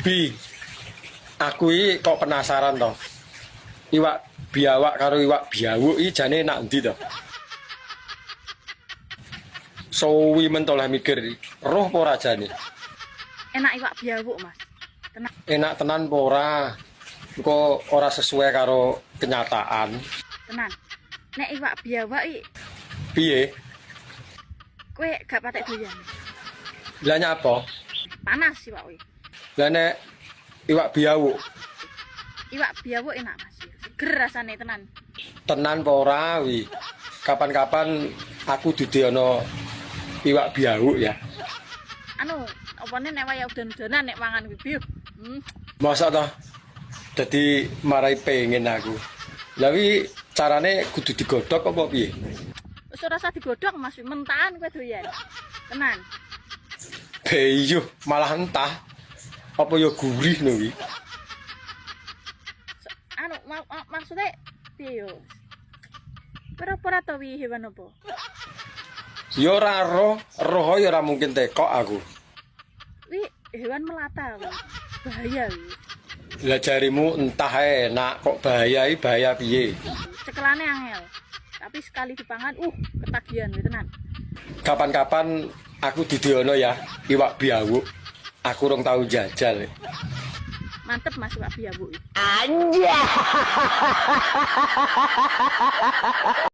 Bi, aku iki kok penasaran toh. Iwak biawak karo iwak biawuk iki jane enak endi toh? Suwi mentolah mikir, roh apa ora jane? Enak iwak biawuk, Mas. Tenang. Enak tenan apa ora? Kok ora sesuai karo kenyataan. Tenan. Nek iwak biawak iki Piye? kowe gak patek doyan. Lah nyapa? Panas iwak kuwi. Lah nek iwak biawuk Iwak biawuk enak, Mas. Seger rasane tenan. tenan apa ora wi? Kapan-kapan aku dideono iwak biawuk ya. Anu, opone nek waya udan-udanan nek mangan kuwi biu. Masa toh? Dadi marai pengen aku. Lah wi carane kudu digodhog apa piye? Wis ora usah digodhog, Mas. Mentahan kowe doyan. Tenan. Beyuh malah entah. Apa ya gurih no wi? Anu maksudnya piye yo? Ora to wi hewan apa? Ya ora roh ya ora mungkin tekok aku. Wi hewan melata wi. Bahaya wi. Lah jarimu entah enak kok bahaya bahaya piye? Cekelane angel. Tapi sekali dipangan, ketagihan wi tenan. Kapan-kapan aku dideono ya iwak biawuk. Aku rong tau jajal. Mantep Mas iwak biawuk. Anjay.